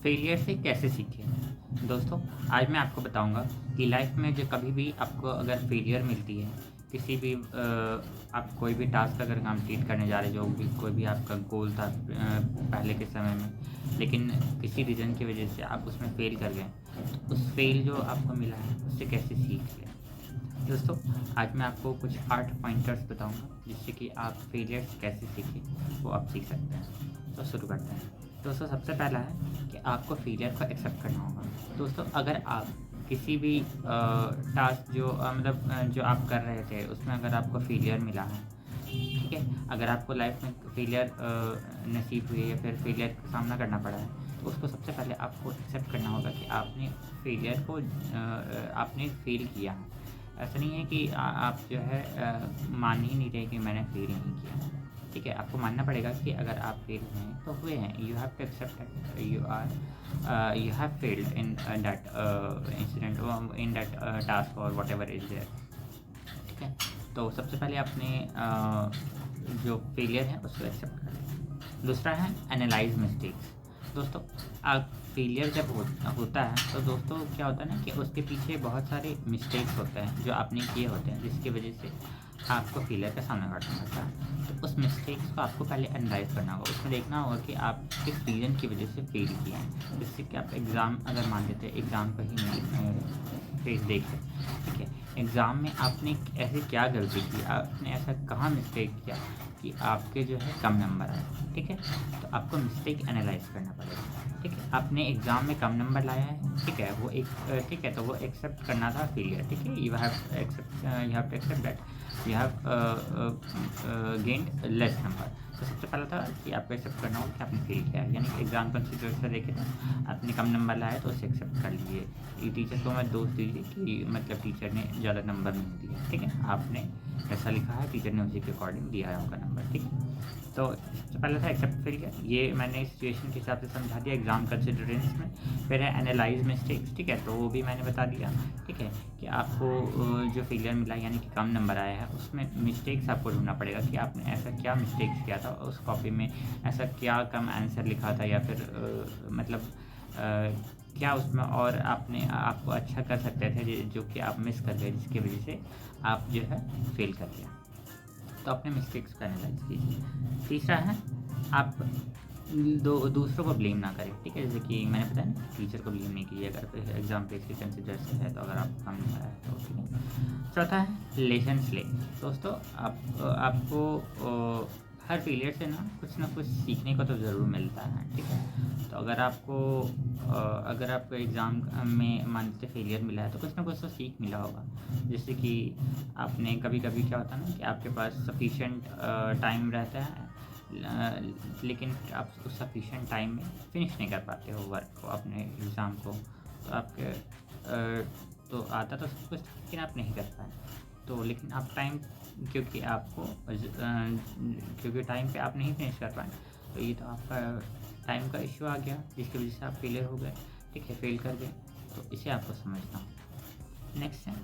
Failure से कैसे सीखें? दोस्तों, आज मैं आपको बताऊँगा कि लाइफ में जो कभी भी आपको अगर फेलियर मिलती है, किसी भी आप कोई भी टास्क अगर कंप्लीट करने जा रहे हो, जो भी कोई भी आपका गोल था पहले के समय में, लेकिन किसी रीज़न की वज़ह से आप उसमें फ़ेल कर गए, तो उस फ़ेल जो आपको मिला है, उससे कैसे सीख लें? दोस्तों, आज मैं आपको कुछ 8 पॉइंटर्स बताऊँगा, जिससे कि आप फेलियर से कैसे सीखें, वो आप सीख सकते हैं। तो शुरू करते हैं। दोस्तों, सबसे पहला है कि आपको फेलियर को एक्सेप्ट करना होगा। दोस्तों, अगर आप किसी भी टास्क जो जो आप कर रहे थे, उसमें अगर आपको फेलियर मिला है, ठीक है? अगर आपको लाइफ में फेलियर नसीब हुई है या फिर फेलियर का सामना करना पड़ा है, तो उसको सबसे पहले आपको एक्सेप्ट करना होगा कि आपने फेलियर को आपने फेल किया है। ऐसा नहीं है कि आप जो है मान ही नहीं रहे कि मैंने फेल नहीं किया। ठीक है? आपको मानना पड़ेगा कि अगर आप फेल हुए हैं, तो हुए हैं। You have to accept that you have failed in that incident in that task और व्हाटएवर इज़ देयर। ठीक है? तो सबसे पहले अपने जो फेलियर है उसको एक्सेप्ट करें। दूसरा है एनालाइज़ मिस्टेक्स। दोस्तों, आप फेलियर जब होता है, तो दोस्तों क्या होता है ना कि उसके पीछे बहुत सारे मिस्टेक्स होते हैं जो आपने किए होते हैं, जिसकी वजह से आपको फेलियर का सामना करना पड़ता है। तो उस मिस्टेक्स को आपको पहले एनालाइज़ करना होगा, उसमें देखना होगा कि आप किस रीज़न की वजह से फेल किए हैं। जिससे कि आप एग्ज़ाम अगर मान लेते हैं, एग्ज़ाम का ही फेस देखें, ठीक है? एग्ज़ाम में आपने ऐसी क्या गलती की, आपने ऐसा कहाँ मिस्टेक किया कि आपके जो है कम नंबर आए, ठीक है? तो आपको मिस्टेक एनालाइज़ करना पड़ेगा, ठीक है? आपने एग्ज़ाम में कम नंबर लाया है, ठीक है? वो एक ठीक है, तो वो एक्सेप्ट करना था फेलियर, ठीक है? You have to accept that you have gained less number. तो सबसे पहला था कि आपको एक्सेप्ट करना होगा कि आपने फेल किया है, यानी कि एग्ज़ाम कंसिडर से देखें तो आपने कम नंबर लाया तो उसे एक्सेप्ट कर लीजिए। ये टीचर को मत दोष दीजिए कि मतलब टीचर ने ज़्यादा नंबर नहीं दिया, ठीक है? आपने जैसा लिखा है टीचर ने उसी के अकॉर्डिंग दिया है आपका नंबर, ठीक है? तो सबसे पहले था एक्सेप्ट फेलियर, ये मैंने सिचुएशन के हिसाब से समझा दिया एग्ज़ाम कंसिडरेशंस में। फिर है एनालाइज़ मिस्टेक्स, ठीक है? तो वो भी मैंने बता दिया, ठीक है? कि आपको जो फेलियर मिला यानी कि कम नंबर आया है, उसमें मिस्टेक्स आपको ढूँढना पड़ेगा कि आपने ऐसा क्या मिस्टेक्स किया था उस कॉपी में, ऐसा क्या कम आंसर लिखा था या फिर क्या उसमें और आपको अच्छा कर सकते थे जो कि आप मिस कर गए, जिसकी वजह से आप जो है फेल कर गए। तो अपने मिस्टेक्स को एनालाइज़ कीजिए। तीसरा है आप दूसरों को ब्लेम ना करें, ठीक है? जैसे कि मैंने बताया ना, टीचर को ब्लेम नहीं कीजिए अगर कोई एग्ज़ाम पे इसके कंसिडर से है, तो अगर आपको कम नंबर आया है तो ठीक है। चौथा है लेसन्स लें। दोस्तों, आपको हर फेलियर से ना कुछ सीखने को तो ज़रूर मिलता है, ठीक है? तो अगर आपको एग्ज़ाम में मान लीजिए फेलियर मिला है, तो कुछ ना कुछ तो सीख मिला होगा। जैसे कि आपने कभी-कभी क्या होता है ना कि आपके पास सफिशिएंट टाइम रहता है, लेकिन आप उस सफिशिएंट टाइम में फिनिश नहीं कर पाते हो वर्क को, अपने एग्ज़ाम को। तो तो आता तो सब कुछ था, लेकिन आप नहीं कर पाए। तो लेकिन आप टाइम क्योंकि आपको क्योंकि टाइम पे आप नहीं फिनिश कर पाए, तो ये तो आपका टाइम का इश्यू आ गया, जिसकी वजह से आप फेलियर हो गए, ठीक है? फेल कर गए। तो इसे आपको समझना होगा। नेक्स्ट है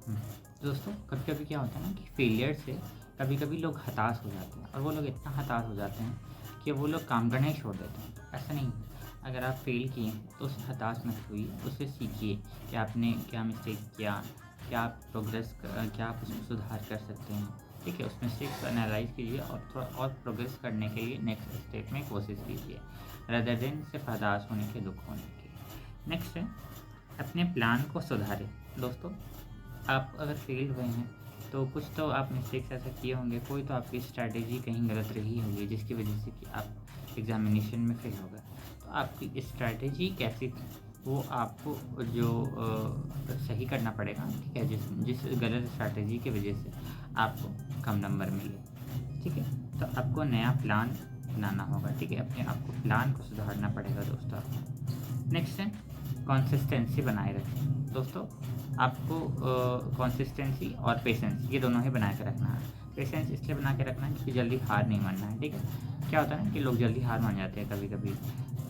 हुँ, दोस्तों, कभी-कभी क्या होता है ना कि फेलियर से कभी-कभी लोग हताश हो जाते हैं, और वो लोग इतना हताश हो जाते हैं कि वो लोग काम करना ही छोड़ देते हैं। ऐसा नहीं है, अगर आप फेल किए हैं तो उससे हताश मत होइए, उससे सीखिए कि आपने क्या मिस्टेक किया, क्या आप उसमें सुधार कर सकते हैं, ठीक है? उस मिस्टेक को एनालाइज़ कीजिए और थोड़ा और प्रोग्रेस करने के लिए नेक्स्ट स्टेप में कोशिश कीजिए, रेदर देन सिर्फ हताश होने के, दुःख होने के। नेक्स्ट है अपने प्लान को सुधारें। दोस्तों, आप अगर फेल हुए हैं, तो कुछ तो आप मिस्टेक्स ऐसे किए होंगे, कोई तो आपकी स्ट्रैटेजी कहीं गलत रही होगी, जिसकी वजह से कि आप एग्ज़ामिनेशन में फेल हो गए। तो आपकी स्ट्रैटेजी कैसी थी, वो आपको सही करना पड़ेगा, ठीक है? जिस जिस गलत स्ट्रैटेजी की वजह से आपको कम नंबर मिले, ठीक है? तो आपको नया प्लान बनाना होगा, ठीक है? अपने आपको प्लान को सुधारना पड़ेगा दोस्तों आपको। नेक्स्ट है कंसिस्टेंसी बनाए रखें। दोस्तों, आपको कंसिस्टेंसी और पेशेंस, ये दोनों ही बना के रखना है। पेशेंस इसलिए बना के रखना है क्योंकि जल्दी हार नहीं मानना है, ठीक है? क्या होता है ना कि लोग जल्दी हार मान जाते हैं कभी-कभी,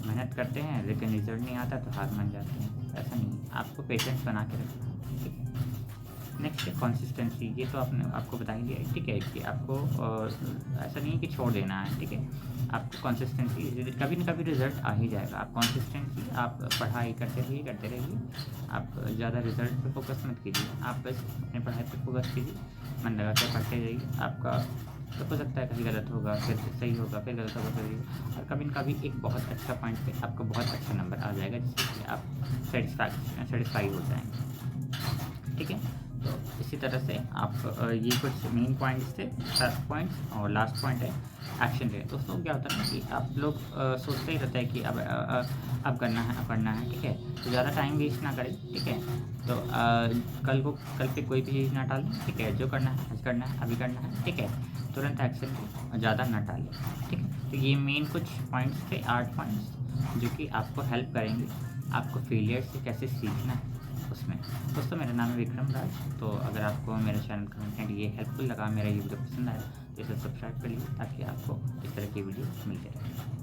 मेहनत करते हैं लेकिन रिज़ल्ट नहीं आता तो हार मान जाते हैं। ऐसा नहीं है, आपको पेशेंस बना के रखना है, ठीक है? नेक्स्ट है कंसिस्टेंसी, ये तो आपको बता ही दिया है, ठीक है? कि आपको ऐसा नहीं है कि छोड़ देना है, ठीक है? आपको कंसिस्टेंसी कभी ना कभी रिजल्ट आ ही जाएगा। आप कंसिस्टेंसी आप पढ़ाई करते रहिए। आप ज़्यादा रिजल्ट पे फोकस मत कीजिए, आप बस अपनी पढ़ाई पे फोकस कीजिए, मन लगा के पढ़ते जाइए। आपका तो हो सकता है कभी गलत होगा, फिर सही होगा, फिर गलत होगा, फिर सही होगा, और कभी न कभी एक बहुत अच्छा पॉइंट पे आपका बहुत अच्छा नंबर आ जाएगा, जिससे कि आप सेटिस्फाई हो जाएंगे। ठीक है, तो इसी तरह से आप ये कुछ मेन पॉइंट्स थे, 7 पॉइंट्स, और लास्ट पॉइंट है एक्शन ले। दोस्तों क्या होता है ना कि आप लोग सोचते ही रहते हैं कि अब करना है, अब पढ़ना है। ठीक है, तो ज़्यादा टाइम वेस्ट ना करें। ठीक है, तो कल पे कोई भी चीज़ ना टालें। ठीक है, जो करना है आज करना है, अभी करना है। ठीक है, तुरंत एक्शन को ज़्यादा ना टालें। ठीक है, तो ये मेन कुछ पॉइंट्स थे, 8 पॉइंट्स, जो कि आपको हेल्प करेंगे आपको फेलियर से कैसे सीखना है उसमें। दोस्तों मेरा नाम है विक्रम राज। तो अगर आपको मेरे चैनल का कंटेंट ये हेल्पफुल लगा, मेरा ये वीडियो पसंद आया, तो इसे सब्सक्राइब कर लीजिए, ताकि आपको इस तरह की वीडियो मिलते रहे।